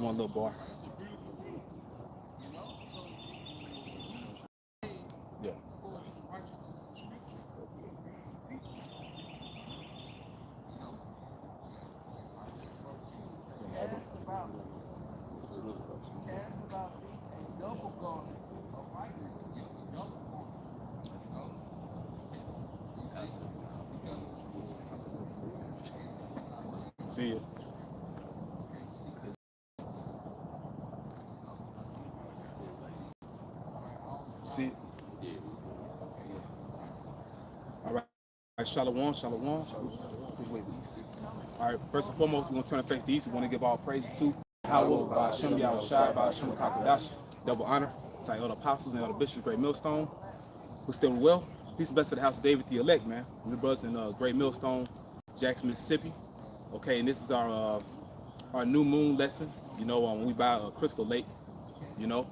one little bar. Yeah. See it. See it? Yeah. All right. Shalom, shalom. All right. First and foremost, we're going to turn and face the east. We want to give all praises to Howell, by Hashem Yahushai, by Hashem Kakadash. Double honor to all the apostles and all the bishops, Great Millstone, who still well. Peace and blessings to the house of David, the elect, man. We're brothers in Great Millstone, Jackson, Mississippi. Okay, and this is our new moon lesson. You know, when we buy a Crystal Lake, you know.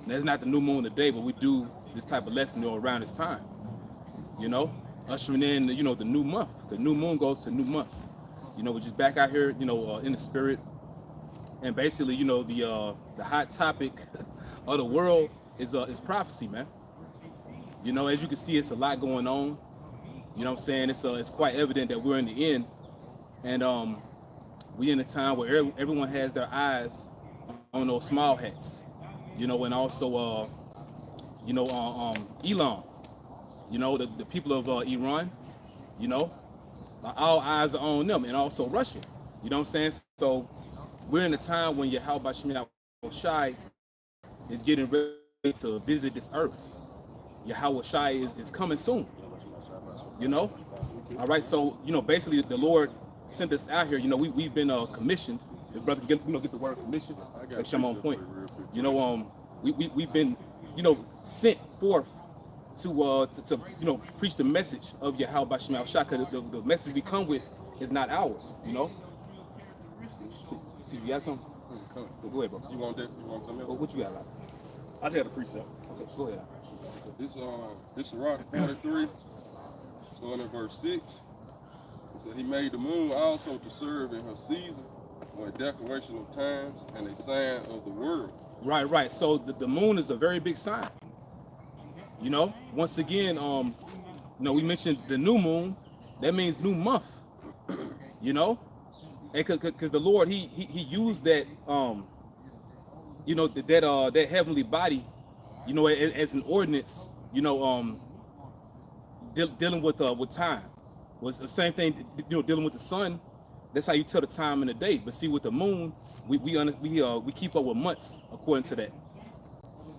And that's not the new moon today, but we do this type of lesson, you know, around this time. You know, ushering in, you know, the new month. The new moon goes to new month. You know, we're just back out here, you know, in the spirit. And basically, you know, the hot topic of the world is prophecy, man. You know, as you can see, it's a lot going on. You know what I'm saying? It's quite evident that we're in the end. And we in a time where everyone has their eyes on those small hats, you know, and also, you know, Elon, you know, the people of Iran, you know, all eyes are on them, and also Russia, you know what I'm saying? So we're in a time when Yahweh Shai is getting ready to visit this earth. Yahweh Shai is coming soon, you know? All right, so, you know, basically the Lord sent us out here. You know, we've been commissioned. The brother, get the word commission. That's on point. You know, we've been, you know, sent forth to you know, preach the message of Yahweh B'Shem Shai, because the message we come with is not ours. You know. See, you got something? Go ahead, bro. You want that? You want something else? What you got? Like? I just had a precept. Okay, go ahead. This Sirach 43, starting at verse 6. So he made the moon also to serve in her season, or a declaration of times, and a sign of the world. Right. So the moon is a very big sign. You know, once again, you know, we mentioned the new moon. That means new month. You know, and because the Lord he used that you know, that heavenly body, you know, as an ordinance. You know, dealing with time. Was the same thing, you know, dealing with the sun. That's how you tell the time in the day. But see, with the moon, we keep up with months according to that.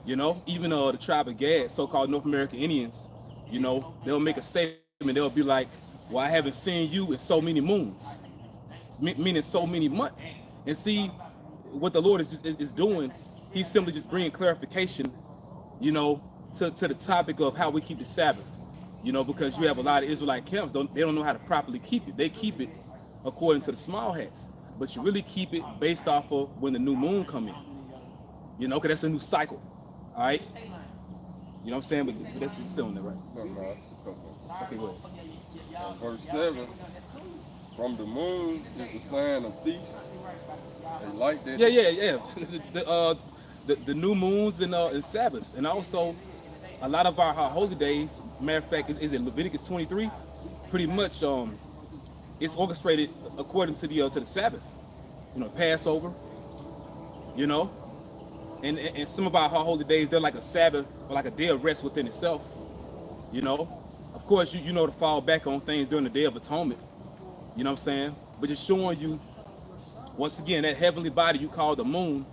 You know, even the tribe of Gad, so-called North American Indians, you know, they'll make a statement. They'll be like, "Well, I haven't seen you in so many moons," meaning so many months. And see, what the Lord is doing, He's simply just bringing clarification, you know, to the topic of how we keep the Sabbath. You know, because you have a lot of Israelite camps, they don't know how to properly keep it. They keep it according to the small hats, but you really keep it based off of when the new moon come in. You know, because that's a new cycle. All right. You know what I'm saying? But that's still in there, right? No, it's a couple. Okay, go ahead. Verse 7. From the moon is the sign of feast. They like that. Yeah. the new moons and Sabbaths, and also a lot of our holy days. Matter of fact, is it Leviticus 23? Pretty much, it's orchestrated according to the Sabbath. You know, Passover. You know, and some of our holy days, they're like a Sabbath or like a day of rest within itself. You know, of course, you know to fall back on things during the Day of Atonement. You know what I'm saying? But just showing you, once again, that heavenly body you call the moon.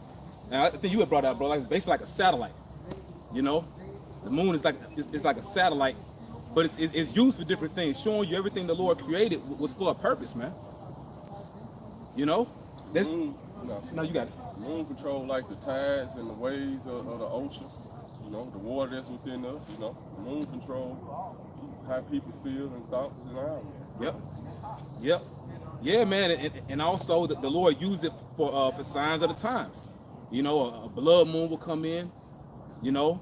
And I think you had brought out, bro, like it's basically like a satellite. You know. The moon is like it's like a satellite, but it's used for different things, showing you everything the Lord created was for a purpose, man. You know? No, you got it. The moon control like the tides and the waves of the ocean. You know, the water that's within us. You know, the moon control how people feel and thoughts and all. Yep. Yeah, man, and also the Lord used it for signs of the times. You know, a blood moon will come in. You know.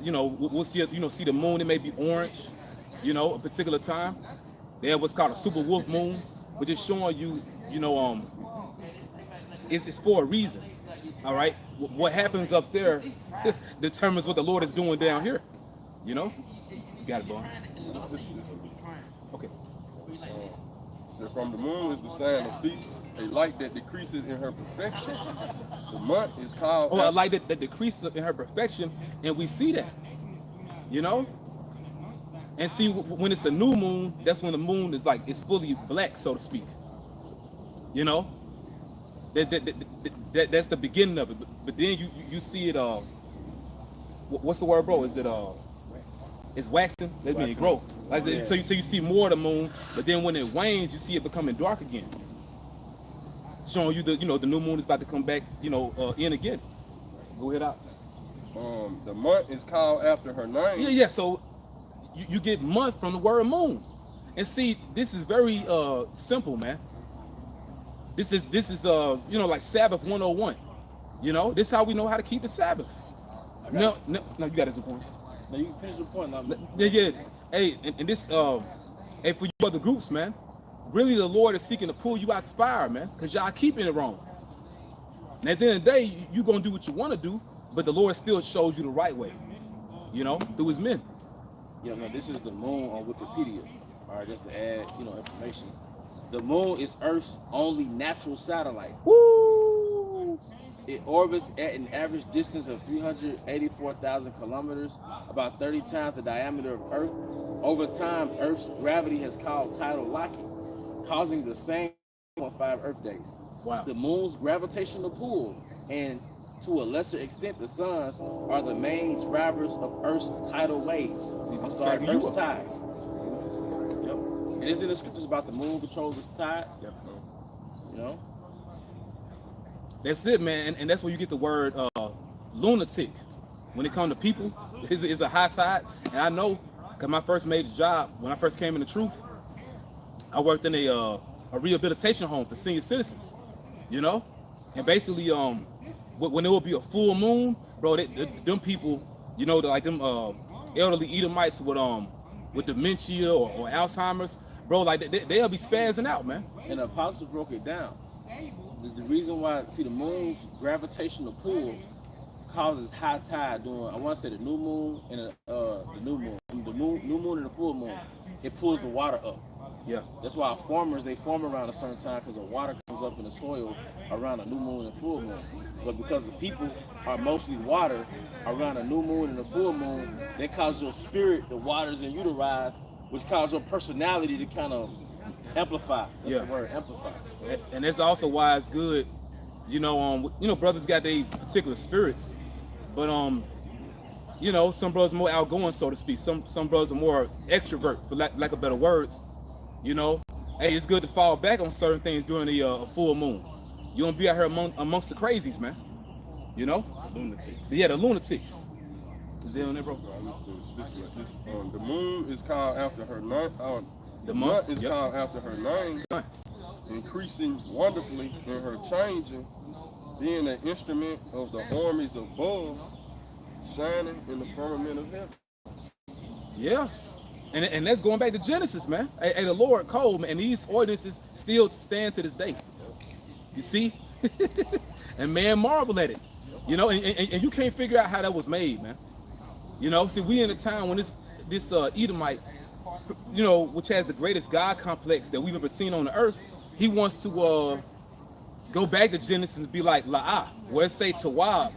You know, we'll see the moon. It may be orange, you know, a particular time. They have what's called a super wolf moon, which is showing you, you know, it's for a reason. All right, what happens up there determines what the Lord is doing down here. You know, you got it, boy. Okay. So from the moon is the sign of peace, a light that decreases in her perfection. The month is called. Oh, a light that decreases in her perfection, and we see that. You know, and see when it's a new moon, that's when the moon is like it's fully black, so to speak. You know, that's the beginning of it. But then you see it. What's the word, bro? Is it it's waxing? That means it grow. Like yeah. So you see more of the moon, but then when it wanes, you see it becoming dark again, showing you the new moon is about to come back. In again. Go ahead out. The month is called after her name. Yeah. So you get month from the word moon, and see this is very simple, man. This is like Sabbath 101. This is how we know how to keep the Sabbath. No, you got this point. No, you can finish the point. Yeah. Hey, and this hey, for you other groups, man, really the Lord is seeking to pull you out the fire, man, because y'all keeping it wrong. And at the end of the day, you gonna do what you want to do, but the Lord still shows you the right way, through his men. This is the moon on Wikipedia. All right, just to add, information. The moon is Earth's only natural satellite. Woo! It orbits at an average distance of 384,000 kilometers, about 30 times the diameter of Earth. Over time, Earth's gravity has caused tidal locking, causing the same 1.5 Earth days. Wow. The moon's gravitational pull and, to a lesser extent, the sun's are the main drivers of Earth's tidal waves. Earth's tides. Yep. It is in the scriptures about the moon controls its tides. Yep. That's it, man, and that's where you get the word lunatic. When it comes to people, it's a high tide, and I know, because my first major job, when I first came in the truth, I worked in a rehabilitation home for senior citizens, and basically, when there will be a full moon, bro, them people, like them elderly Edomites with dementia or Alzheimer's, bro, like they'll be spazzing out, man. And the apostle broke it down. The reason why, the moon's gravitational pull causes high tide during, I want to say, the new moon and the new moon. New moon and the full moon, it pulls the water up. Yeah. That's why farmers, they farm around a certain time because the water comes up in the soil around a new moon and full moon. But because the people are mostly water around a new moon and a full moon, that causes your spirit, the waters in you to rise, which causes your personality to kind of amplify. That's the word, amplify. And that's also why it's good, brothers got their particular spirits, but some brothers are more outgoing, so to speak. Some brothers are more extrovert, for lack of better words. Hey, it's good to fall back on certain things during the full moon. You don't be out here amongst the crazies, man. Lunatics. Yeah, the lunatics. Is that on there, bro? The moon is called after her name. The month is called after her name, increasing wonderfully in her changing, being an instrument of the armies above, shining in the firmament of heaven. Yeah. And that's going back to Genesis, man. Hey, the Lord called, man, and these ordinances still stand to this day. You see? And man marvel at it. And you can't figure out how that was made, man. See, we in a time when this Edomite, which has the greatest God complex that we've ever seen on the earth, he wants to go back to Genesis and be like La'ah, where it say Tawab.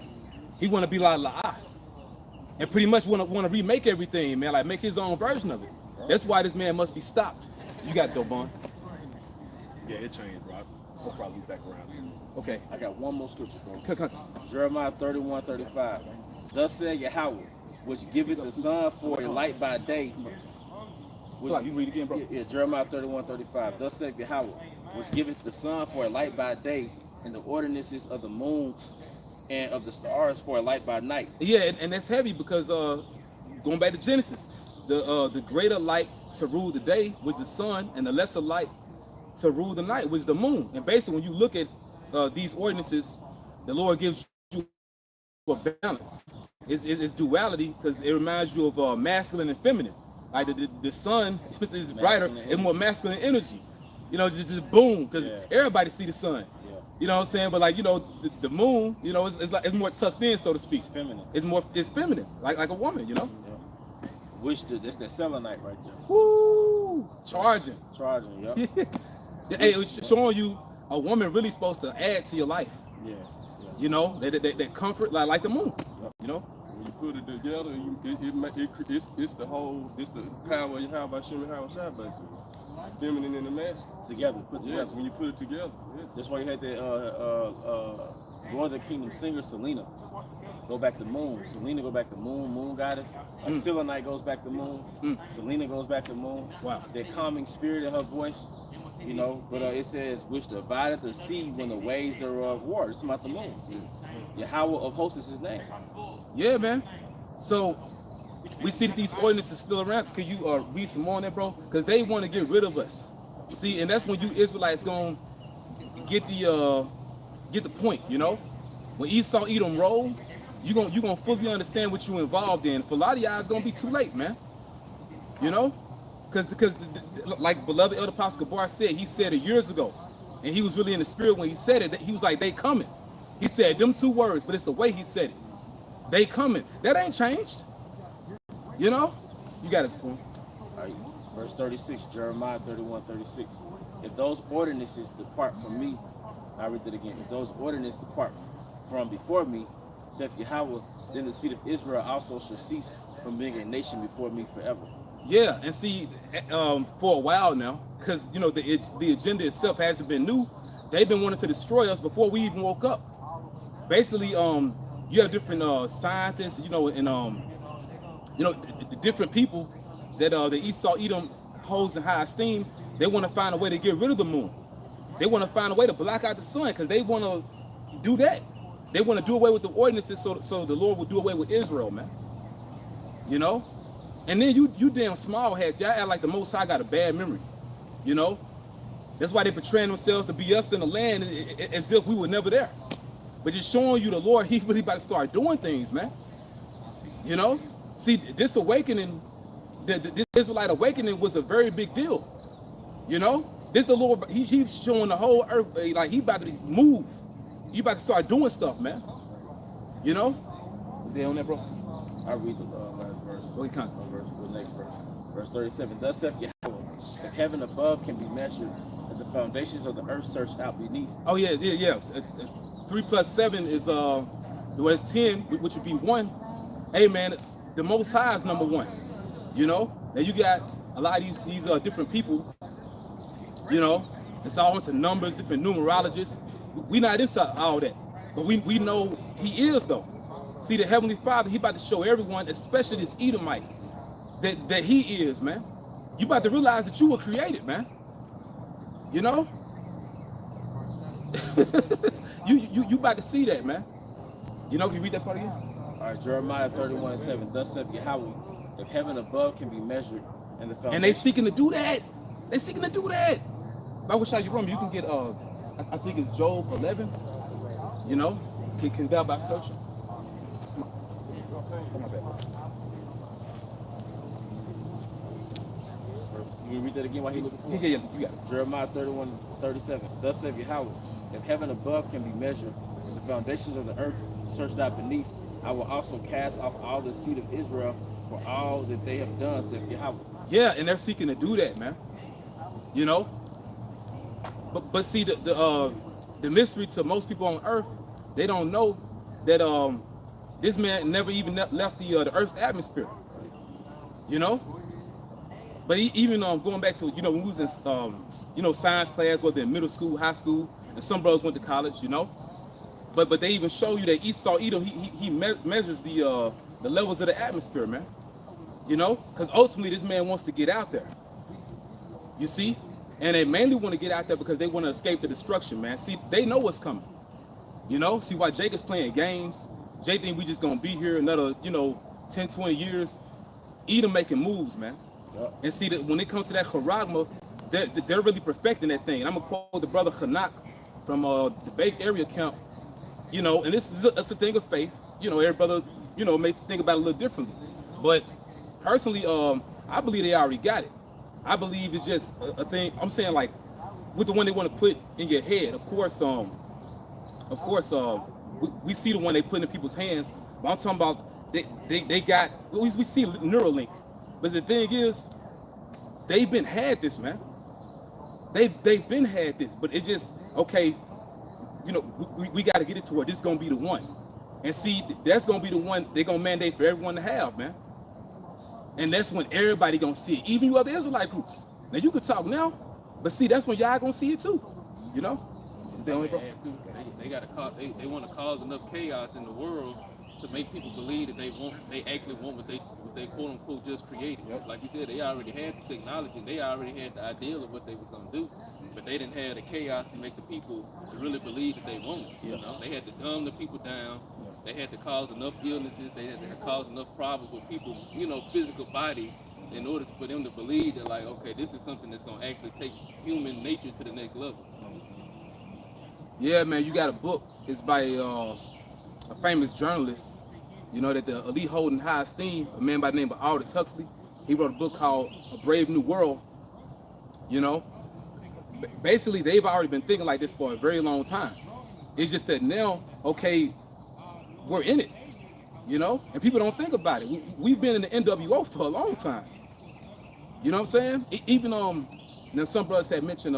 He want to be like La'ah. And pretty much want to remake everything, man, like make his own version of it. That's why this man must be stopped. You got it, Dobon. Yeah, it changed, Rob. We'll probably be back around here. Okay. I got one more scripture, bro. Come. Jeremiah 31:35. Thus said Yahweh, which giveth the sun for a light by day. You read again, bro. Yeah, Jeremiah 31:35. Thus said Yahweh, which giveth the sun for a light by day, and the ordinances of the moon and of the stars for a light by night. Yeah, and that's heavy because going back to Genesis, the greater light to rule the day was the sun, and the lesser light to rule the night was the moon. And basically, when you look at these ordinances, the Lord gives you a balance. It's duality because it reminds you of masculine and feminine. Like the sun is brighter, it's more masculine energy. Just boom, because everybody see the sun. You know what I'm saying? But like, you know, the moon, you know, it's like it's more tucked in, so to speak. It's feminine. It's feminine, like a woman, you know. Yeah. That's that selenite right there. Woo! Charging. Charging, yep. Yeah, hey, it's showing you a woman really supposed to add to your life. Yeah. You know, that comfort, like the moon. You know. When you put it together, it's the power you have by Shimmy Howard Shai, basically. Feminine and the masculine. Together, put Yeah, together. when you put it together. Yeah. That's why you had that Northern Kingdom singer Selena go back to moon. Selena go back to moon, moon goddess. Selenite goes back to moon. Selena goes back to moon. Wow. That calming spirit in her voice, you know. But it says, which divideth the sea when the waves thereof war. It's about the moon. Yahweh of hosts is his name. Yeah, man. So we see that these ordinances still around. Could you read some more on that, bro? Because they want to get rid of us. See, and that's when you Israelites gonna get the point, you know. When Esau Edom roll, you gonna fully understand what you involved in. For a lot of y'all, it's gonna be too late, man. You know, because like beloved Elder Apostle Gabar said, he said it years ago, and he was really in the spirit when he said it. That he was like, "They coming." He said them two words, but it's the way he said it. They coming. That ain't changed. You know, you got it, Spoon. All right, verse 36, Jeremiah 31:36. If those ordinances depart from me, I read that again. If those ordinances depart from before me, saith Yahweh, then the seed of Israel also shall cease from being a nation before me forever. Yeah, and see, for a while now, because you know the agenda itself hasn't been new. They've been wanting to destroy us before we even woke up. Basically, you have different scientists, you know, and the different people that the Esau Edom holds in high esteem. They want to find a way to get rid of the moon. They want to find a way to block out the sun because they want to do that. They want to do away with the ordinances so the Lord will do away with Israel, man. You know? And then you damn small heads, y'all act like the Most High got a bad memory. You know? That's why they portraying themselves to be us in the land as if we were never there. But just showing you the Lord, he really about to start doing things, man. You know? See, this awakening, this Israelite awakening was a very big deal. You know? This the Lord, he's showing the whole earth, like he about to move. You about to start doing stuff, man. You know? Stay on that, bro. I read the last verse. Okay, come on. The next verse. Verse 37. Thus saith Yahweh, if heaven above can be measured, and the foundations of the earth searched out beneath. Oh yeah. 3 plus 7 is it's 10, which would be 1. Hey man, the Most High is number 1. You know? Now you got a lot of these different people. You know, it's all into numbers, different numerologists. We not into all that, but we know he is though. See, the Heavenly Father, he about to show everyone, especially this Edomite, that he is, man. You about to realize that you were created, man. You know? you about to see that, man. You know, can you read that part again? All right, Jeremiah 31:7. Thus saith Yahweh, if heaven above can be measured, and the foundation. And they seeking to do that. They seeking to do that. If I wish I you remember, you can get I think it's Job 11. You know, can down by searching. Come on back. You read that again while he looking for it? Yeah, you got it. Jeremiah 31:37. Thus saith Yahweh, if heaven above can be measured, and the foundations of the earth searched out beneath, I will also cast off all the seed of Israel for all that they have done, saith Yahweh. Yeah, and they're seeking to do that, man. You know? But see, the mystery to most people on earth, they don't know that this man never even left the earth's atmosphere. You know? But even going back to, you know, when we was in science class, whether in middle school, high school, and some brothers went to college, you know. But they even show you that Esau Edom, he measures the levels of the atmosphere, man. You know, because ultimately this man wants to get out there. You see, and they mainly want to get out there because they want to escape the destruction, man. See, they know what's coming. You know, see why Jacob's playing games. Jay think we just gonna be here another, 10, 20 years. Edom making moves, man. Yep. And see that when it comes to that charagma, they're really perfecting that thing. And I'm gonna quote the brother Hanak from the Bay Area camp. You know, and it's a thing of faith. You know, every brother, may think about it a little differently. But personally, I believe they already got it. I believe it's just a thing. I'm saying, like, with the one they want to put in your head. Of course, of course, we see the one they put in people's hands. But I'm talking about they got we see Neuralink, but the thing is, they've been had this, man. They've been had this, but it just okay. You know, we got to get it to where this is gonna be the one, and see that's gonna be the one they're gonna mandate for everyone to have, man. And that's when everybody gonna see it, even you other Israelite groups. Now you could talk now, but see that's when y'all gonna see it too. You know, They got to cause. They want to cause enough chaos in the world to make people believe that they actually want what they quote unquote just created. Yep. Like you said, they already had the technology, they already had the ideal of what they was gonna do, but they didn't have the chaos to make the people to really believe that they wanted. You know, they had to dumb the people down. They had to cause enough illnesses. They had to cause enough problems with people's, physical body in order for them to believe that, like, okay, this is something that's gonna actually take human nature to the next level. Yeah, man, you got a book. It's by a famous journalist, that the elite hold in high esteem, a man by the name of Aldous Huxley. He wrote a book called A Brave New World. Basically, they've already been thinking like this for a very long time. It's just that now, okay, we're in it, and people don't think about it. We've been in the NWO for a long time. You know what I'm saying? Even now some brothers had mentioned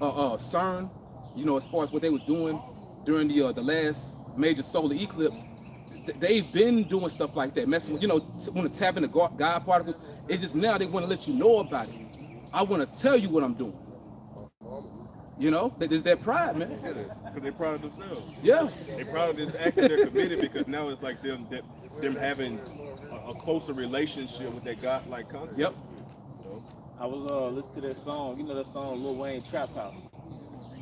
CERN, as far as what they was doing during the last major solar eclipse. They've been doing stuff like that, messing with, want to tap into God particles. It's just now they want to let you know about it. I want to tell you what I'm doing. There's that pride, man. Yeah, because they're proud of themselves. Yeah. They're proud of this act that they're committed because now it's like them having a closer relationship with that God-like concept. Yep. I was listening to that song, that song Lil Wayne Trap House.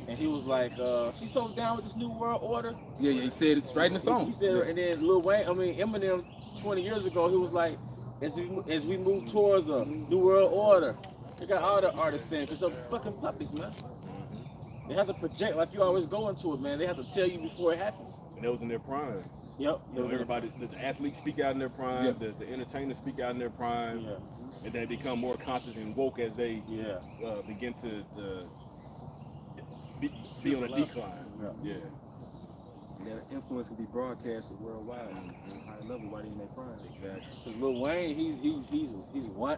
And he was like, she's so down with this new world order. Yeah, he said it's right in the song. He said, and then Eminem 20 years ago, he was like, as we move towards a new world order, they got all the artists saying, because they're fucking puppies, man. They have to project like you always go into it, man. They have to tell you before it happens. And that was in their prime. Yep. Everybody, the athletes speak out in their prime, yeah. the entertainers speak out in their prime, yeah. And they become more conscious and woke as they begin to be on a decline. Yeah. That influence can be broadcasted worldwide on a high level while they're in their prime. Exactly. Because Lil Wayne, he's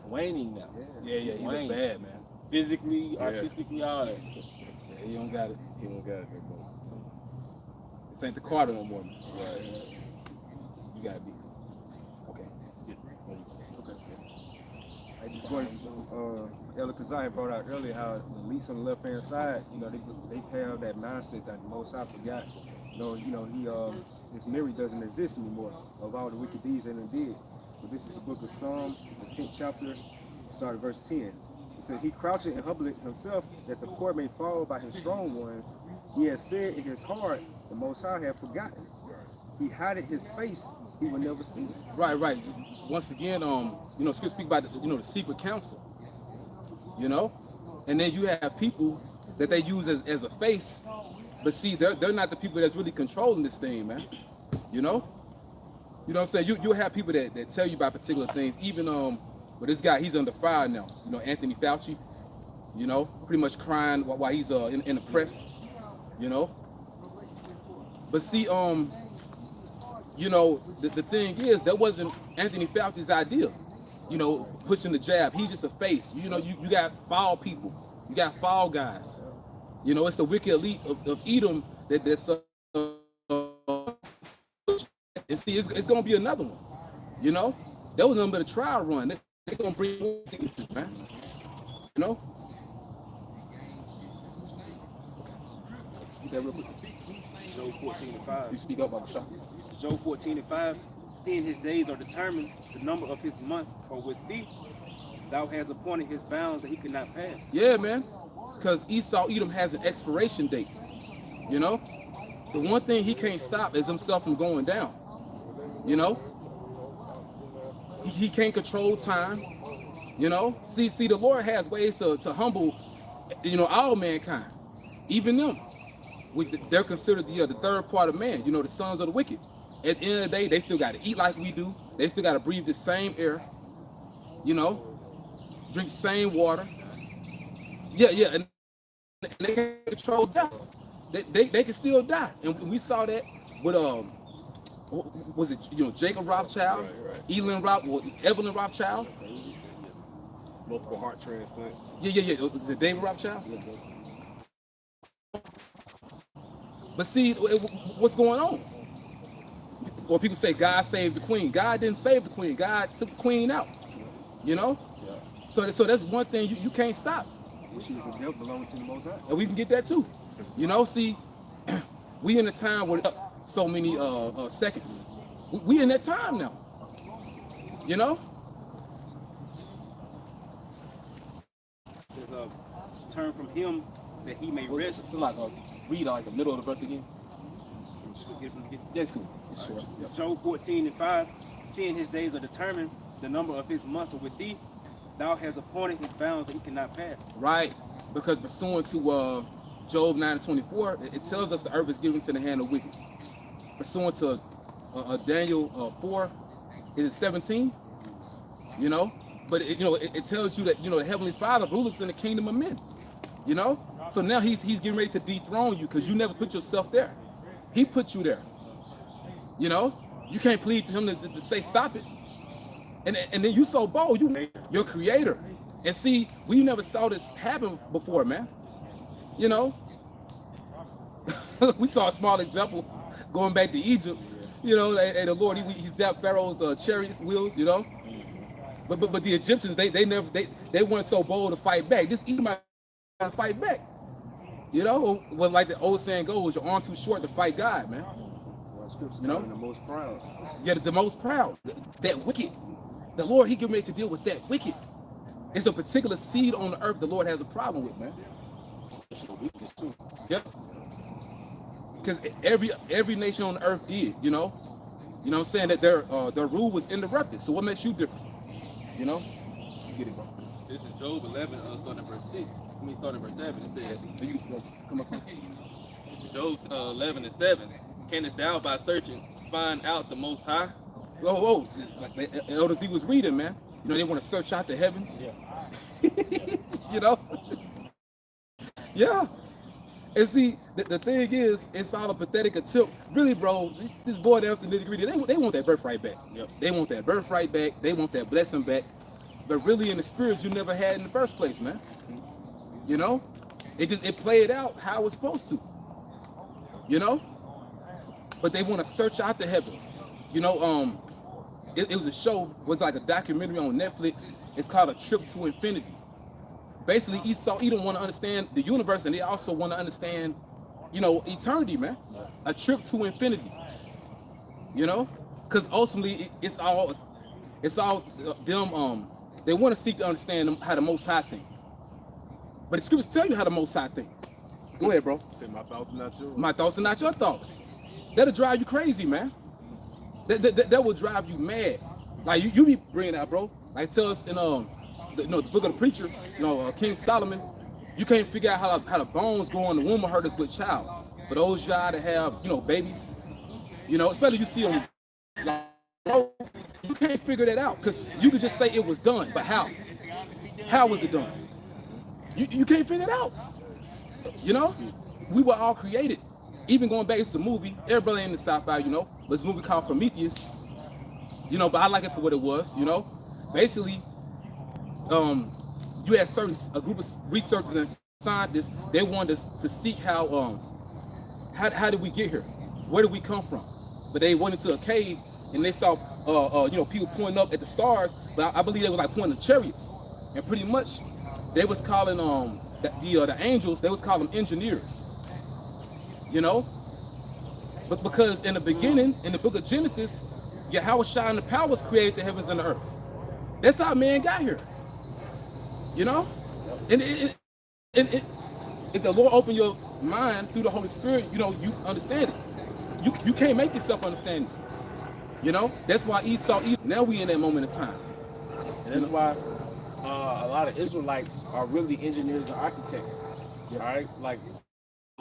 waning now. Yeah, he's bad, man. Physically, artistically, all that. Yeah, he don't got it. He don't got it no more. This ain't the Carter no more. Right. You gotta be. Okay. I just wanted to, Ella Kazai brought out earlier how the elites on the left hand side, they have that mindset that the Most High forgot. His memory doesn't exist anymore of all the wicked deeds that they did. So this is the book of Psalm, the 10th chapter, start at verse 10. It said, he croucheth and humbleth himself that the poor may fall by his strong ones. He has said in his heart, the Most High hath forgotten. He hideth his face, he will never see it. Right. Once again, Scripture speak about the secret counsel. And then you have people that they use as a face, but see, they're not the people that's really controlling this thing, man. You know what I'm saying? You'll have people that tell you about particular things, even but this guy, he's under fire now. Anthony Fauci, pretty much crying while he's in the press, But see, the thing is, that wasn't Anthony Fauci's idea. Pushing the jab. He's just a face. You got foul people. You got foul guys. It's the wicked elite of Edom that's and see, it's gonna be another one. That was nothing but a trial run. They're gonna bring more signatures, man. Job 14:5. You speak up, Baba Shah. Job 14:5. Seeing his days are determined, the number of his months are with thee. Thou hast appointed his bounds that he could not pass. Yeah, man. Because Edom has an expiration date. The one thing he can't stop is himself from going down. He can't control time. See, the Lord has ways to humble, all mankind, even them, which they're considered the third part of man. The sons of the wicked. At the end of the day, they still got to eat like we do. They still got to breathe the same air. Drink the same water. Yeah, and they can't control death. they can still die. And we saw that with was it Jacob Rothschild, Evelyn Rothschild, Multiple heart transplant. yeah. Was it David Rothschild? But see, what's going on? Or people say God saved the queen. God didn't save the queen. God took the queen out. You know? Yeah. So that's one thing you can't stop. She was a gift belonging to the Most High. And we can get that too. You know, see, we in a time where so many seconds. We in that time now. You know? It says, turn from him that he may rest. It's like read like the middle of the verse again. That's cool. It's short. It's Job 14:5. Seeing his days are determined, the number of his months are with thee. Thou hast appointed his bounds that he cannot pass. Right. Because pursuant to Job 9:24, it tells us the earth is given to the hand of wicked. Pursuant to Daniel 4, is it 17? You know? But it tells you that the Heavenly Father ruleth in the kingdom of men. You know? So now he's getting ready to dethrone you because you never put yourself there. He put you there. You know? You can't plead to him to say stop it. And then you so bold, your creator. And see, we never saw this happen before, man. You know? We saw a small example going back to Egypt. You know, and the Lord, he zapped Pharaoh's chariots wheels, you know? But the Egyptians, they weren't so bold to fight back. This Edomite to fight back. You know, well, like the old saying goes, your arm too short to fight God, man. You know, the most proud. Yeah, the most proud. That wicked. The Lord, he getting ready to deal with that wicked. It's a particular seed on the earth the Lord has a problem with, man. Yep. Because every nation on the earth did, you know. You know what I'm saying? That their rule was interrupted. So what makes you different? You know? You get it, bro. This is Job 11, starting verse 6. Starting verse 7. It says, You come up. Job 11:7. Canst thou by searching find out the Most High? Oh, like the elders he was reading, man. You know, they want to search out the heavens. Yeah. You know? Yeah. And see, the thing is, it's all a pathetic attempt. Really, bro, this boy down to the nitty-gritty, they want that birthright back. Yep. They want that birthright back. They want that blessing back. But really, in the spirit, you never had in the first place, man. You know? It played out how it was supposed to. You know? But they want to search out the heavens. You know, it was a show, was like a documentary on Netflix. It's called A Trip to Infinity. Basically, Edom want to understand the universe, and they also want to understand, eternity, man. A trip to infinity. You know, because ultimately it's all them. They want to seek to understand how the Most High think. But the scriptures tell you how the Most High think. Go ahead, bro. Say my thoughts are not yours. My thoughts are not your thoughts. That'll drive you crazy, man. That will drive you mad. Like you be bringing out, bro. Like tell us in the book of the preacher, King Solomon, you can't figure out how the bones go in the womb of her that's with child. For those y'all that have, babies, especially you see them, like, bro, you can't figure that out because you could just say it was done, but how? How was it done? You can't figure it out. We were all created. Even going back, it's a movie. Everybody in the South Side, but it's a movie called Prometheus. But I like it for what it was. Basically, you had a group of researchers and scientists. They wanted to seek how did we get here? Where did we come from? But they went into a cave and they saw people pointing up at the stars. But I believe they were like pointing to chariots, and pretty much they was calling the angels. They was calling them engineers. But because in the beginning, in the book of Genesis, Yahweh Shai and the powers created the heavens and the earth. That's how man got here. And if the Lord open your mind through the Holy Spirit, you understand it. You can't make yourself understand this. That's why Esau. Now we in that moment of time. And that's why a lot of Israelites are really engineers and architects. All right, like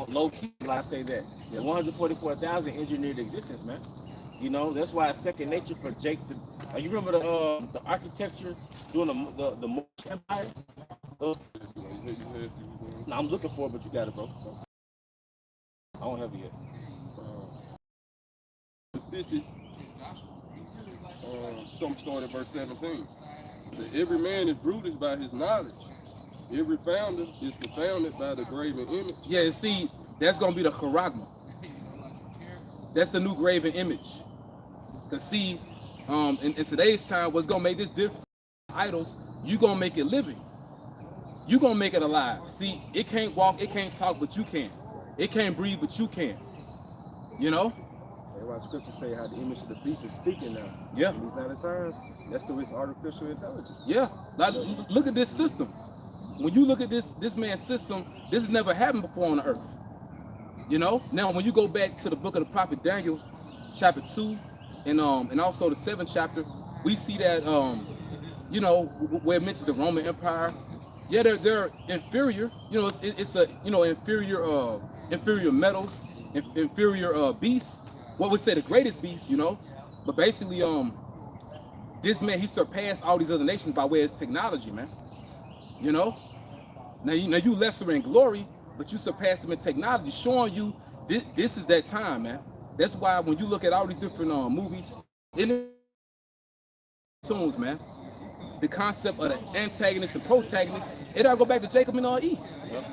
low key, I say that. 144,000 engineered existence, man. That's why it's second nature for Jake. You remember the architecture doing the Moorish Empire? No, I'm looking for it, but you got it, bro. I don't have it yet. 50, some start at verse 17. It said, every man is bruised by his knowledge. Every founder is confounded by the graven image. Yeah, and see, that's gonna be the charagma. That's the new graven image. Cause see, in today's time, what's gonna make this different? Idols, you gonna make it living. You gonna make it alive. See, it can't walk, it can't talk, but you can. It can't breathe, but you can. You know? That's why scriptures say how the image of the beast is speaking now. Yeah. In these latter times, that's the it's artificial intelligence. Yeah. Like, look at this system. When you look at this man's system, this has never happened before on the earth. You know? Now, when you go back to the book of the prophet Daniel, chapter 2, and also the 7th chapter, we see that you know, where it mentions the Roman Empire. Yeah, they're inferior. You know, it's a inferior metals, inferior beasts. What would say the greatest beast, you know? But basically, this man, he surpassed all these other nations by way of his technology, man. You know? Now you lesser in glory, but you surpassed him in technology, showing you this is that time, man. That's why when you look at all these different movies, in tunes, man, the concept of the antagonist and protagonist, it all go back to Jacob and Eve. Yep.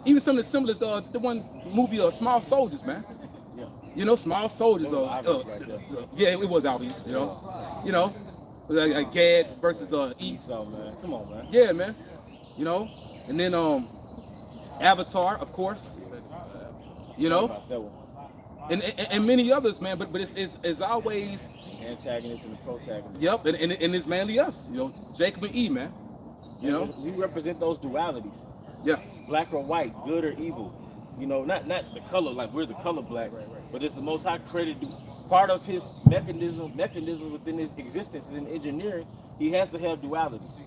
Even some of the simplest, the one movie, Small Soldiers, man. Yeah. You know, Small Soldiers. Yeah, it was obvious. You know, you know, like Gad versus Esau, man. Come on, man. Yeah, man. You know, and then Avatar, of course. You know, and many others, man. But it's always antagonist and the protagonist. Yep, and it's mainly us, you know, Jacob and Eve, man. You know, we represent those dualities. Yeah, black or white, good or evil. You know, not the color, like we're the color black, but it's the Most High created part of his mechanism within his existence in engineering. He has to have dualities.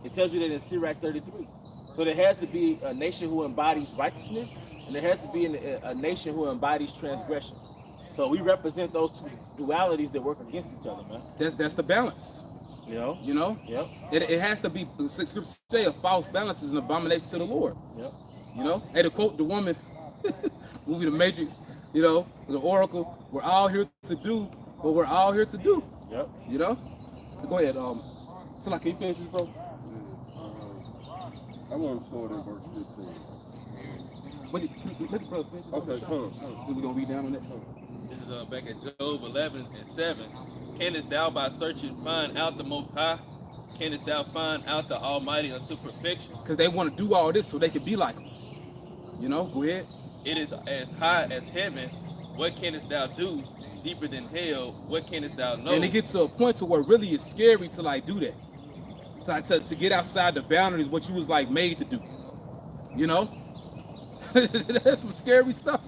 It tells you that in Sirach 33. So there has to be a nation who embodies righteousness, and there has to be a nation who embodies transgression. So we represent those two dualities that work against each other, man. That's the balance. You know? You know? Yep. It has to be, scripture say, a false balance is an abomination to the Lord. Yep. You know? And to quote the woman, movie The Matrix, you know, the Oracle, we're all here to do what we're all here to do. Yep. You know? Go ahead, so like, can you finish this, bro? I want to start at verse 15. Let the brother finish. Okay, come on. So we're going to read down on that. This is back at Job 11:7. Canst thou by searching find out the Most High? Canst thou find out the Almighty unto perfection? Because they want to do all this so they can be like him. You know, go ahead. It is as high as heaven. What canst thou do? Deeper than hell. What canst thou know? And it gets to a point to where really it's scary to like do that. To get outside the boundaries, what you was like made to do. You know? That's some scary stuff.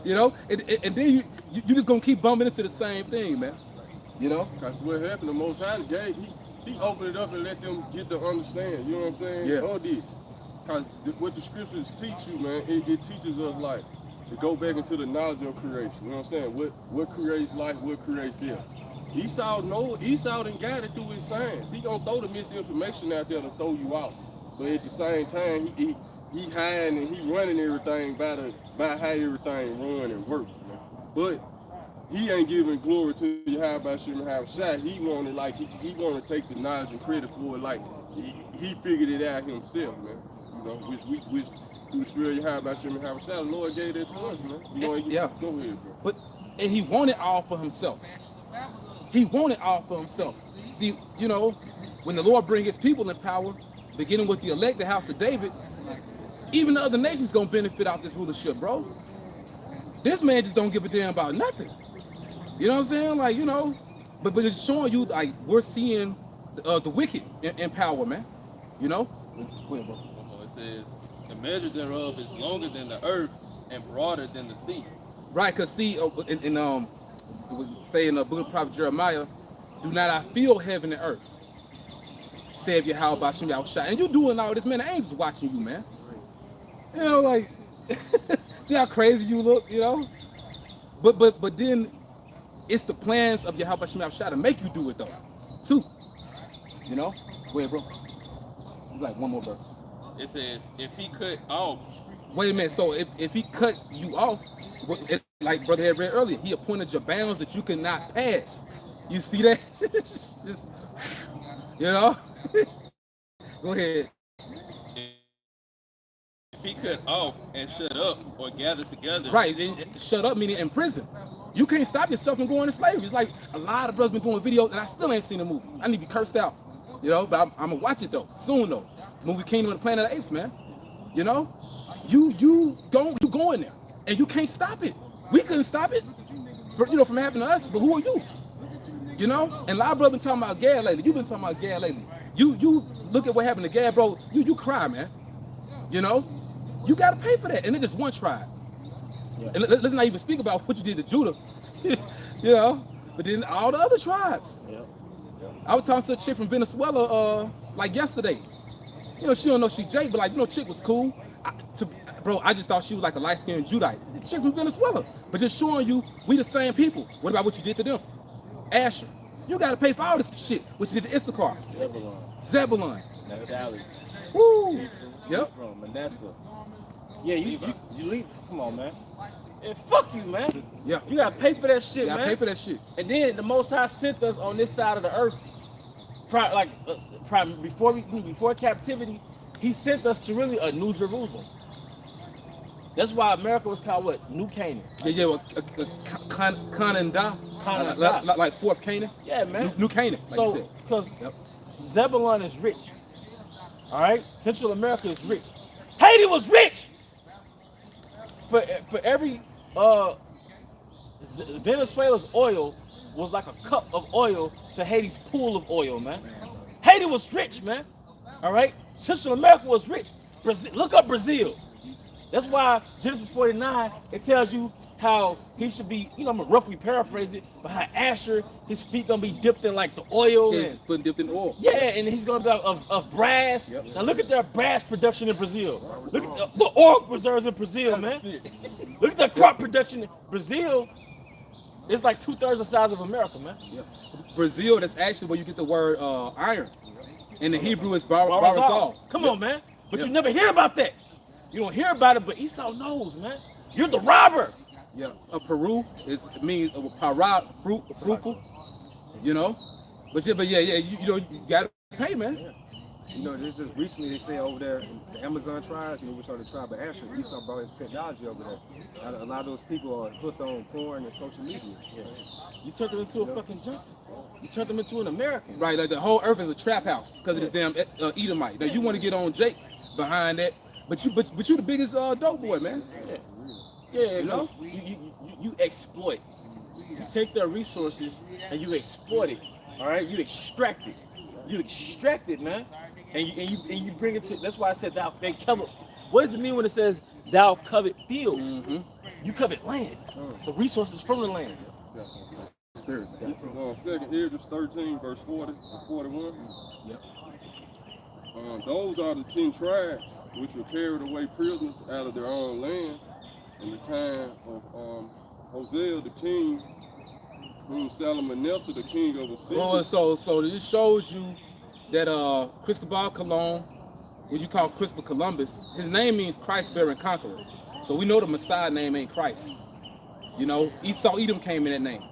You know? And then you just gonna keep bumping into the same thing, man. You know? Because what happened, the Most High gave, he opened it up and let them get to understand, you know what I'm saying? Yeah. All this. Because what the scriptures teach you, man, it teaches us like to go back into the knowledge of creation. You know what I'm saying? What creates life, what creates death. Esau done got it through his science. He gonna throw the misinformation out there to throw you out. But at the same time, he hiding and he running everything by how everything run and works, man. But he ain't giving glory to Yahweh Shem and Havashai. He wanted like he wanna take the knowledge and credit for it like he figured it out himself, man. You know, which through the spirit of Yahweh Shem and Havashai, the Lord gave that to us, man. You know, yeah. Go ahead, bro. And he wanted all for himself. He wanted all for himself. See, you know, when the Lord brings his people in power, beginning with the elect, the house of David, even the other nations gonna benefit off this rulership, bro. This man just don't give a damn about nothing. You know what I'm saying? Like, you know, but it's showing you like we're seeing the wicked in power, man. You know? Go ahead, bro. It says, the measure thereof is longer than the earth and broader than the sea. Right, because see, say in the book of the prophet Jeremiah, do not I feel heaven and earth, saith Yahweh Bashem Yahushua. And you doing all this, man, the angels watching you, man. You know, like, see how crazy you look, you know? But then it's the plans of Yahweh Bashem Yahushua to make you do it, though, too. You know? Go ahead, bro. It's like one more verse. It says, if he cut off Wait a minute. So if he cut you off, like brother had read earlier, he appointed your bounds that you cannot pass. You see that? Just, you know. Go ahead. If he cut off and shut up or gather together. Right. And shut up meaning in prison. You can't stop yourself from going to slavery. It's like a lot of brothers been doing videos, and I still ain't seen the movie. I need to be cursed out. You know, but I'm gonna watch it though soon though. Movie Kingdom of the Planet of the Apes, man. You know, you going there, and you can't stop it. We couldn't stop it, from happening to us. But who are you? You know, and a lot of brothers been talking about Gad lately. You've been talking about Gad lately. You look at what happened to Gad, bro. You cry, man. You know, you gotta pay for that, and it's just one tribe. Yeah. And let's not even speak about what you did to Judah. You know, but then all the other tribes. Yeah. I was talking to a chick from Venezuela, like yesterday. You know, she don't know she Jake, but like, chick was cool. I just thought she was like a light-skinned Judite. Chick from Venezuela. But just showing you, we the same people. What about what you did to them? Asher, you gotta pay for all this shit. What you did to Issachar. Zebulon. Naphtali. Woo. Yep. From Manasseh. Yeah, you leave. Come on, man. And fuck you, man. Yeah. You gotta pay for that shit, man. Pay for that shit. And then the Most High sent us on this side of the earth, before captivity, he sent us to really a New Jerusalem. That's why America was called what? New Canaan. Canaan, like fourth Canaan. Yeah, man. New Canaan. Like so, because Zebulon is rich. All right, Central America is rich. Haiti was rich. For every Venezuela's oil was like a cup of oil to Haiti's pool of oil, man. Haiti was rich, man. All right, Central America was rich. Brazil, look up Brazil. That's why Genesis 49, it tells you how he should be, I'm gonna roughly paraphrase it, but how Asher, his feet gonna be dipped in like the oil. Yeah, his foot dipped in oil. Yeah, and he's gonna be of brass. Yep. Now look at their brass production in Brazil. Look at the oil reserves in Brazil, man. Look at the crop production in Brazil. It's like 2/3 the size of America, man. Yep. Brazil, that's actually where you get the word iron. In the Hebrew, it's barazal. Come on, man. But you never hear about that. You don't hear about it, but Esau knows, man. You're the robber. Yeah, Peru means para, fruitful. You know, but yeah, you gotta pay, man. Yeah. This just recently they say over there, the Amazon tribes, which are the tribe of Asher, Esau brought his technology over there. A lot of those people are hooked on porn and social media. Yeah. You turned them into a fucking junkie. You turned them into an American. Right, like the whole earth is a trap house because of this damn Edomite. Now you want to get on Jake behind that, but you the biggest dope boy, man. Yeah, you exploit. You take their resources and you exploit it. All right, you extract it. You extract it, man, and you bring it to. That's why I said thou covet. What does it mean when it says thou covet fields? Mm-hmm. You covet land, the resources from the land. Spirit. This is on 2nd Esdras 13, verse 40 and 41. Yep. Those are the 10 tribes which were carried away prisoners out of their own land in the time of Hosea the king, whom Salmanasseh the king of Assyria. So this shows you that Cristobal Colon, what you call Christopher Columbus, his name means Christ-bearing conqueror. So we know the Messiah name ain't Christ. Esau Edom came in that name.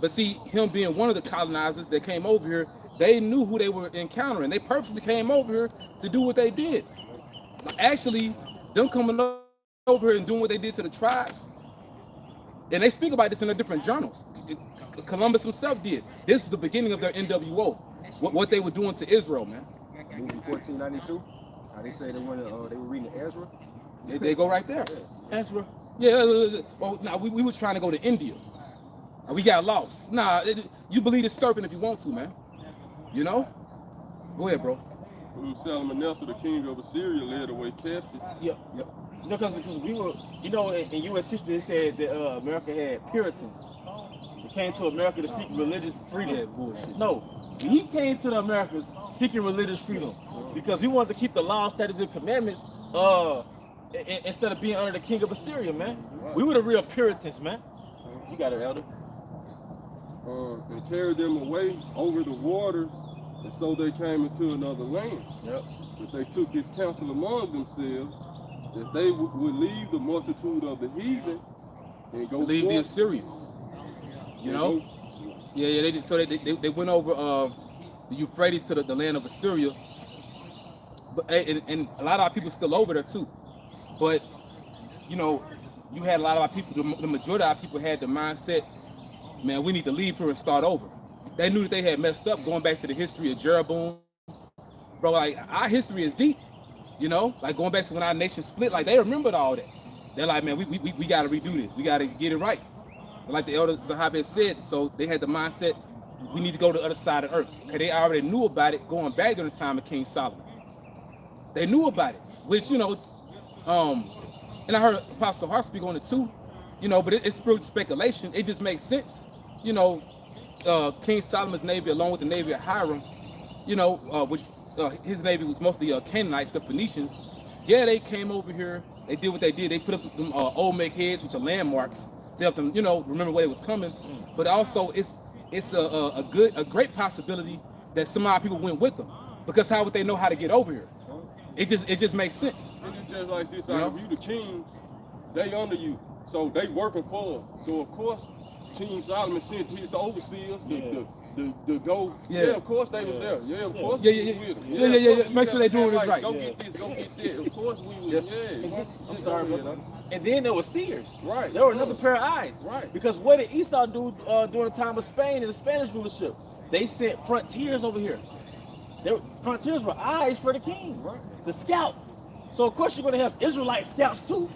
But see, him being one of the colonizers that came over here, they knew who they were encountering. They purposely came over here to do what they did. Actually, them coming over here and doing what they did to the tribes, and they speak about this in their different journals. Columbus himself did. This is the beginning of their NWO, what they were doing to Israel, man. Movie 1492, they say they were reading Ezra. They go right there. Ezra. Yeah, we were trying to go to India. We got lost. You believe the serpent if you want to, man. Go ahead, bro. Whom Salmanasseh, the king of Assyria, led away captive. Yep. Because we were, in U.S. history, they said that America had Puritans. They came to America to seek religious freedom. Yeah, bullshit. No, we came to the Americas seeking religious freedom because we wanted to keep the laws, statutes, and commandments instead of being under the king of Assyria, man. We were the real Puritans, man. You got it, elder. And carried them away over the waters, and so they came into another land. Yep. But they took his counsel among themselves, that they would leave the multitude of the heathen and go leave the forth Assyrians. You and know? go- Yeah, they did. So they went over the Euphrates to the land of Assyria. But and a lot of our people still over there too. But you know, you had a lot of our people. The majority of our people had the mindset, man, we need to leave here and start over. They knew that they had messed up. Going back to the history of Jeroboam, bro, like our history is deep. You know, like going back to when our nation split, like they remembered all that. They're like, man, we got to redo this. We got to get it right. Like the elder Sahabe said, so they had the mindset, we need to go to the other side of the earth. Okay, they already knew about it going back during the time of King Solomon. They knew about it, which, you know, and I heard Apostle Hart speak on it too, you know, but it's pure speculation. It just makes sense. You know, King Solomon's navy, along with the navy of Hiram, you know, which his navy was mostly Canaanites, the Phoenicians. Yeah, they came over here. They did what they did. They put up them Olmec heads, which are landmarks, to help them, you know, remember where it was coming. But also, it's a great possibility that some of our people went with them, because how would they know how to get over here? It just makes sense. And it's just like this, You know? if you the king, they under you. So they working for him. So of course, King Solomon sent his overseers to go. Yeah. Yeah, of course they was there. Yeah, of course Yeah, we yeah, was with them. yeah, yeah, of yeah. course Make we sure they had doing this lights. right. Go Yeah. get this, go get that. Of course we was, I'm sorry, bro. And then there were seers. Right. There were another pair of eyes. Right. Because what did Esau do during the time of Spain and the Spanish rulership? They sent frontiers over here. Frontiers were eyes for the king, Right. the scout. So of course you're gonna have Israelite scouts too.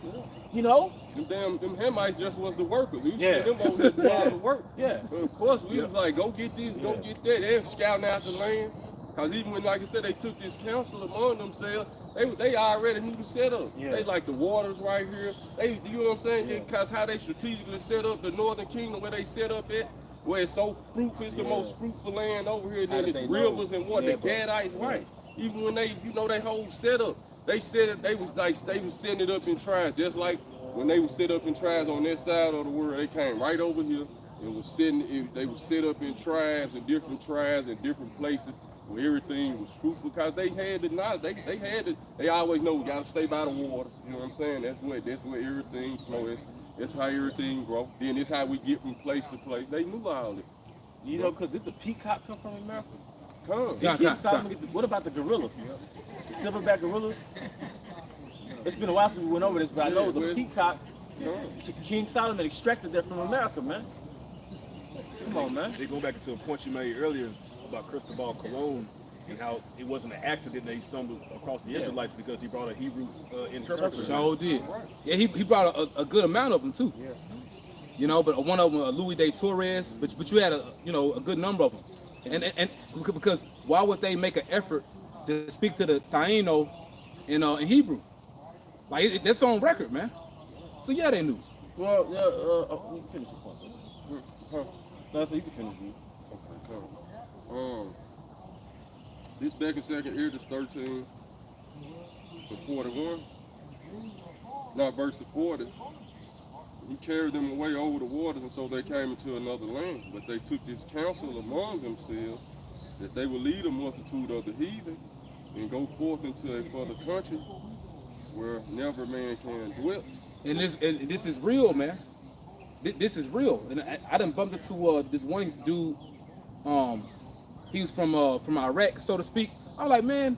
You know? Them Hamites just was the workers. We Yeah. sent them over here to do all the work. Yeah. So of course we was like, go get this, go get that. They was scouting out the land. Cause even when, like I said, they took this counsel among themselves, they already knew the setup. Yeah. They like the waters right here. You know what I'm saying? Yeah. Cause how they strategically set up the northern kingdom, where they set up at, where it's so fruitful, it's the most fruitful land over here. How Then did it's they know? rivers and water, Yeah, the bro. Gadites, right? Even when they, you know, they whole setup, they set it. They was setting it up in tribes, just like when they was set up in tribes on their side of the world. They came right over here and was they was set up in tribes and different places where everything was fruitful, because they had the knowledge. They always know we gotta stay by the waters. You know what I'm saying? That's where everything flows. That's how everything grows. Then it's how we get from place to place. They knew all it. You know, because did the peacock come from America? Come. Did King Solomon get what about the gorilla? The silverback gorilla? It's been a while since we went over this, but I know the peacock, King Solomon extracted that from America, man. Come on, man. They go back to a point you made earlier about Cristobal Colon and how it wasn't an accident that he stumbled across the Israelites because he brought a Hebrew interpreter. So did. Yeah, he brought a good amount of them too. Yeah. You know, but one of them, Louis de Torres, but you had a good number of them. And because why would they make an effort to speak to the Taino in Hebrew? Like that's on record, man. So yeah, they knew. Well, you can finish the point. No, so you can finish it. Okay, come. This back in 2nd Esdras 13 to 41. Now verse 40. He carried them away over the waters, and so they came into another land. But they took this counsel among themselves that they would lead a multitude of the heathen and go forth into a further country where never man can dwell. And this is real, man. This is real. And I done bumped into this one dude. He was from Iraq, so to speak. I was like, man,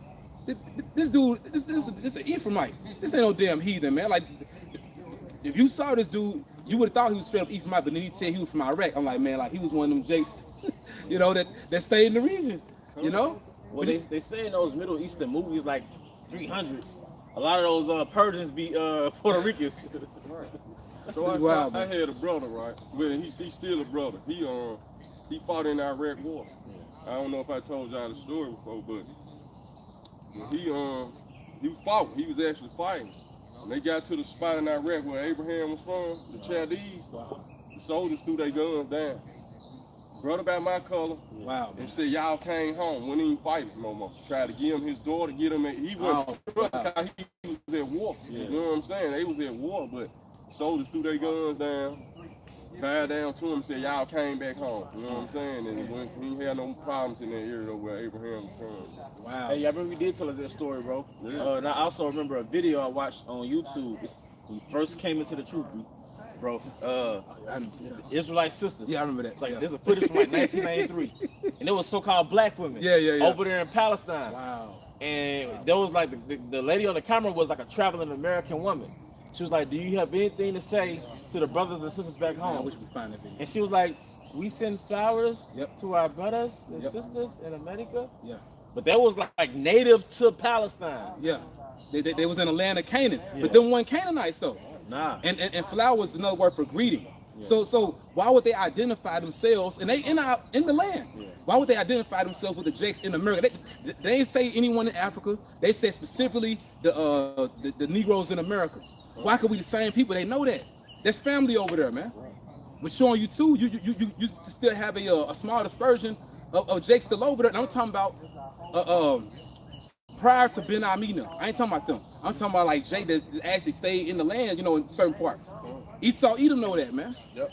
this dude, this is an Ephraimite. This ain't no damn heathen, man. Like, if you saw this dude, you would have thought he was straight up Ephraimite, but then he said he was from Iraq. I'm like, man, like he was one of them jakes, you know, that stayed in the region, you know. Well, they say in those Middle Eastern movies like 300, a lot of those Persians be Puerto Ricans. So wild, I had a brother, right? Well, he's still a brother. He fought in the Iraq War. I don't know if I told y'all the story before, but he fought. He was actually fighting. When they got to the spot in Iraq where Abraham was from, the Chaldees, the soldiers threw their guns down. Brought about my color. Wow, man. And said, y'all came home. Wouldn't even fight no more. Tried to give him his daughter, get him he wasn't because he was at war. You know what I'm saying? They was at war, but soldiers threw their guns down bowed down to him and said, y'all came back home. You know what I'm saying? And we ain't had no problems in that area where Abraham was from. Wow. Hey, I remember you did tell us that story, bro. Yeah. And I also remember a video I watched on YouTube. When you first came into the truth, bro. Israelite sisters. Yeah, I remember that. It's like Yeah. there's a footage from like 1993, and it was so-called black women. Yeah. Over there in Palestine. Wow. And there was like the lady on the camera was like a traveling American woman. She was like, "Do you have anything to say to the brothers and sisters back Man, I home?" wish we find that video. And she was like, "We send flowers Yep. to our brothers and Yep. sisters in America." Yeah. But that was like native to Palestine. Yeah. They was in the land of Canaan, Yeah. but them weren't Canaanites though. Nah. And flower is another word for greeting. Yeah. So why would they identify themselves and they in the land? Yeah. Why would they identify themselves with the Jakes in America? They ain't say anyone in Africa. They said specifically the Negroes in America. Why could we the same people? They know that. There's family over there, man. We're showing you too. You still have a small dispersion of Jakes still over there. And I'm talking about prior to Ben Amina. I ain't talking about them. I'm talking about like Jake that actually stayed in the land, in certain parts. Esau, Edom know that, man. Yep.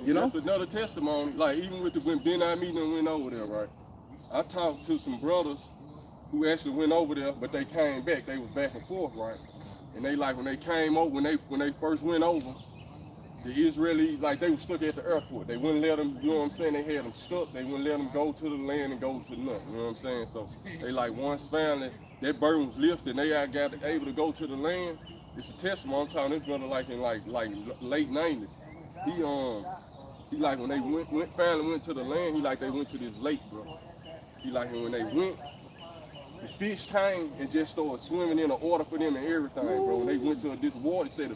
You know? That's another testimony. Like even with when Ben Amina went over there, right? I talked to some brothers who actually went over there, but they came back. They was back and forth, right? And they like when they came over, when they first went over, the Israelis, like they were stuck at the airport. They wouldn't let them, you know what I'm saying? They had them stuck. They wouldn't let them go to the land and go to nothing, you know what I'm saying? So they like once finally, that burden was lifted and they got able to go to the land. It's a testimony. I'm talking this brother like in like late 90s. He like when they finally went to the land, he like they went to this lake, bro. He like when they went, the fish came and just started swimming in the order for them and everything, bro. When they went to this water, said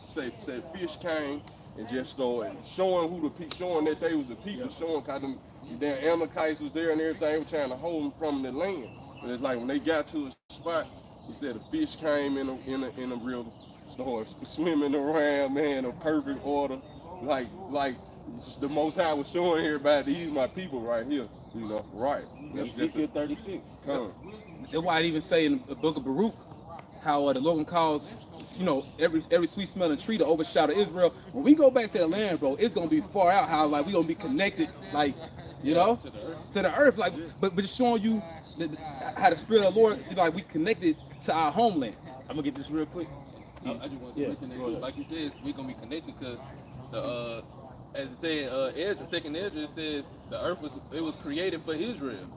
fish came and just started showing showing that they was the people, showing how them damn Amalekites was there and everything. They were trying to hold them from the land. And it's like when they got to a spot, he said the fish came in a river, started swimming around, man, in perfect order, like the Most High was showing everybody, these my people right here, right. Ezekiel 36. That's why I even say in the book of Baruch, how the Lord calls, every sweet smelling tree to overshadow Israel. When we go back to the land, bro, it's gonna be far out. How like we gonna be connected, like to the earth, like. But just showing you how the Spirit of the Lord, like we connected to our homeland. I'm gonna get this real quick. I just want to reconnect. Like you said, we're gonna be connected because as it said, second Ezra, it says the earth was created for Israel.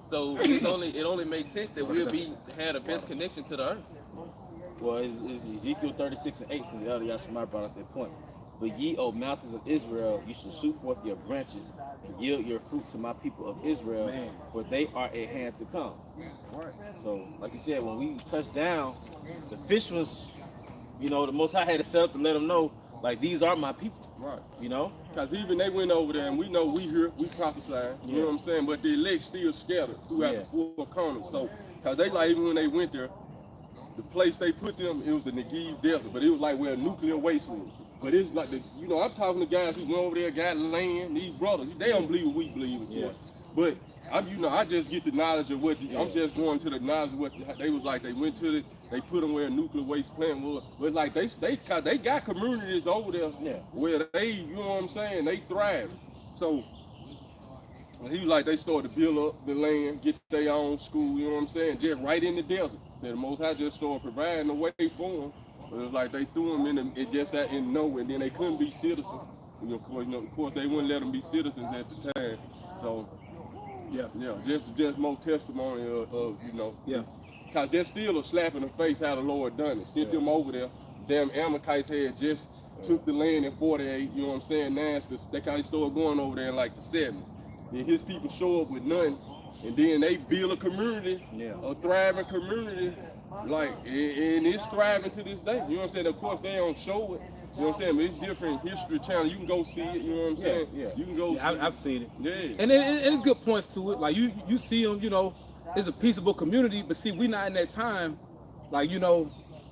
So it only makes sense that we'll had the best connection to the earth. Well, it's Ezekiel 36 and 8, since the other Yashimai brought up that point. But ye, O mountains of Israel, you shall shoot forth your branches and yield your fruit to my people of Israel, for they are at hand to come. Right. So, like you said, when we touched down, the fish was, the Most High had to set up to let them know, like, these are my people. Right. Because even they went over there, and we know we here, we prophesy, you know what I'm saying? But the elect still scattered throughout the four corners. So, because they like, even when they went there, the place they put them, it was the Negev Desert, but it was like where nuclear waste was. But it's like, I'm talking to guys who went over there, got land, these brothers, they don't believe what we believe, of course. But, I just get the knowledge of I'm just going to the knowledge of what they was like. They went to they put them where a nuclear waste plant was. But like, they got communities over there where they, you know what I'm saying, they thrive. So, he was like, they started to build up the land, get their own school, you know what I'm saying, just right in the desert. So the Most High just started providing a way for them. But it was like they threw them in nowhere, and then they couldn't be citizens. Of course, they wouldn't let them be citizens at the time. So, just more testimony of because there's still a slap in the face how the Lord done it. Sent them over there. Damn Amalekites had just took the land in 48, you know what I'm saying? Now they kind of started going over there in like the 70s. Then his people show up with nothing, and then they build a community, a thriving community, like, and it's thriving to this day. You know what I'm saying? Of course, they don't show it. You know what I'm saying? But it's different History Channel. You can go see it. You know what I'm saying? You can go. I've seen it. Yeah. And it's good points to it. Like you see them. It's a peaceable community. But see, we not in that time. Like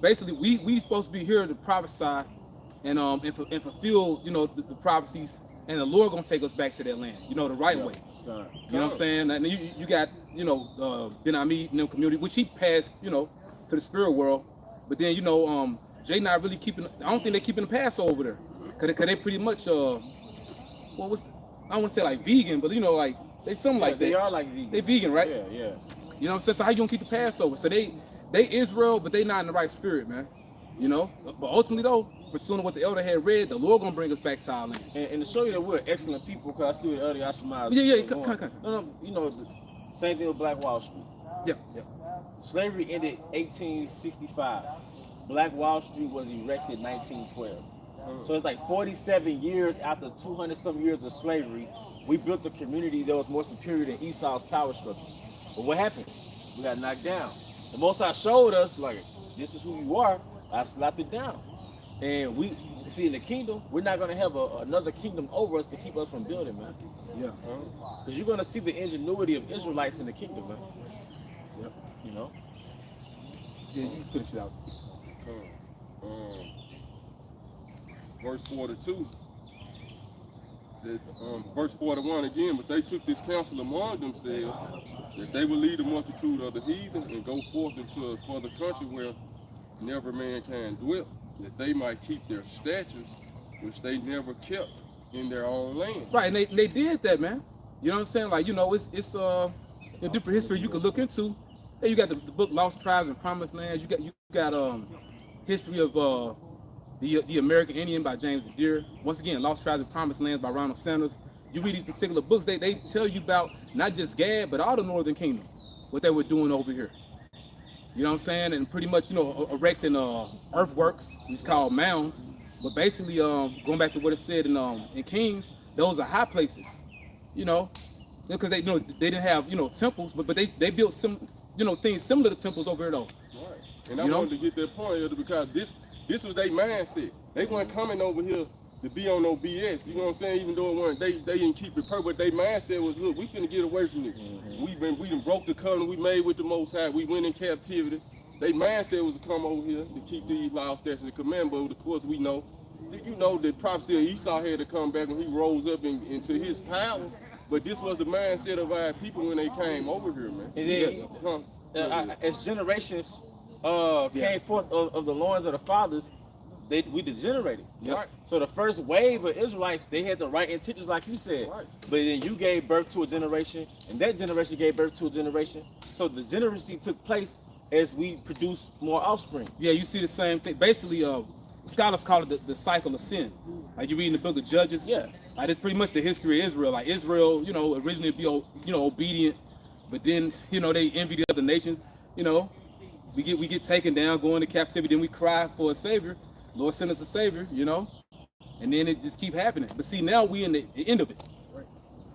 basically we supposed to be here to prophesy and fulfill the prophecies. And the Lord gonna take us back to that land. The right way. You know what I'm saying? And you got Ben Ami in the community, which he passed to the spirit world. But then Jay not really keeping. I don't think they're keeping the Passover there, cause they pretty much well, I don't want to say like vegan, but you know, like they something like they that. are like vegan. They vegan, right? Yeah. You know what I'm saying? So how you gonna keep the Passover? So they Israel, but they not in the right spirit, man. You know, but ultimately though, pursuing what the elder had read, the Lord gonna bring us back to our land. And to show you that we're excellent people, because I see what Elder Yashima is Come. No, you know, the same thing with Black Wall Street. Yeah. Slavery ended 1865. Black Wall Street was erected 1912. So it's like 47 years after 200 some years of slavery, we built a community that was more superior than Esau's power structure. But what happened? We got knocked down. The Most High showed us, like, this is who you are. I slapped it down. And we see in the kingdom, we're not going to have another kingdom over us to keep us from building, man. Yeah. Because you're going to see the ingenuity of Israelites in the kingdom, man. Yep. You know? Yeah, you can finish it out. Verse 42. Verse 41 again, but they took this counsel among themselves that they would lead the multitude of the heathen and go forth into a further country where never mankind dwelt, that they might keep their statutes, which they never kept in their own land. Right, and they did that, man. You know what I'm saying? Like, you know, it's a different history you could look into. Hey, you got the book Lost Tribes and Promised Lands. You got history of the American Indian by James Deere. Once again, Lost Tribes and Promised Lands by Ronald Sanders. You read these particular books, they tell you about not just Gad, but all the Northern Kingdom, what they were doing over here. You know what I'm saying? And pretty much, you know, erecting earthworks, which is called mounds. But basically, going back to what it said in Kings, those are high places. You know, because they didn't have temples, but they built some things similar to temples over here though. Right. And I wanted to get that point, Elder, because this was their mindset. They weren't coming over here to be on no BS. You know what I'm saying? Even though it weren't, they didn't keep it perfect, but their mindset was, look, we finna get away from this. Mm-hmm. We done broke the covenant we made with the Most High. We went in captivity. Their mindset was to come over here to keep these laws, statutes, and commandments. But of course, we know, the prophecy of Esau had to come back when he rose up into his power. But this was the mindset of our people when they came over here, man. And then, as generations came forth of the loins of the fathers, we degenerated. Yep. Right? So the first wave of Israelites, they had the right intentions, like you said. Right. But then you gave birth to a generation, and that generation gave birth to a generation. So the degeneracy took place as we produced more offspring. Yeah, you see the same thing. Basically, scholars call it the cycle of sin. Like you read in the book of Judges. Yeah. Like it's pretty much the history of Israel. Like Israel, originally be obedient, but then they envy the other nations. We get taken down, go into captivity, then we cry for a savior. Lord send us a savior, and then it just keep happening. But see, now we in the end of it.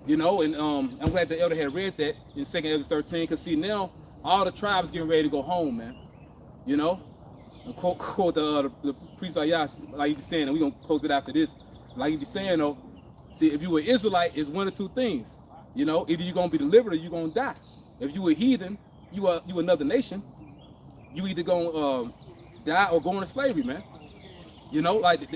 And I'm glad the elder had read that in 2 Ezra 13, because see now all the tribes getting ready to go home, man. And quote the priest Ayash, like you be saying, and we're gonna close it after this. Like you be saying though, see, if you were Israelite, it's one of two things. Either you're gonna be delivered or you're gonna die. If you were heathen, you another nation, you either gonna die or go into slavery, man. Like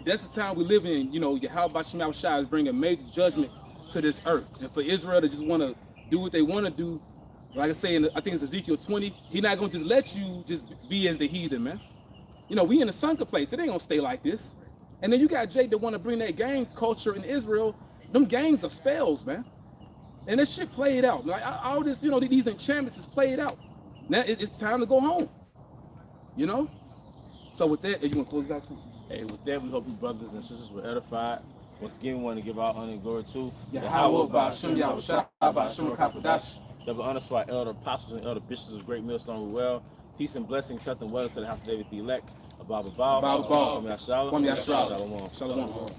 that's the time we live in. Yahweh Shem Shai is bringing major judgment to this earth, and for Israel to just want to do what they want to do, like I say, I think it's Ezekiel 20. He's not gonna just let you just be as the heathen, man. We in a sunken place. It ain't gonna stay like this. And then you got Jake that want to bring that gang culture in Israel. Them gangs are spells, man. And this shit played out. Like all this, these enchantments is played out. Now it's time to go home. So with that, you want to close out? Hey, with that, we hope you brothers and sisters were edified. Once again, we want to give our honor and glory to Yahweh Ba'Shem Yahushua Ba'Shem Kapadash. Double honors to our elder apostles and elder bishops of Great Millstone Ruel. Peace and blessings, health and wealth to the house of David the elect. Abba Baal. Abba Baal. Kwame Yashala. Kwame Yashala. Shalom. Shalom.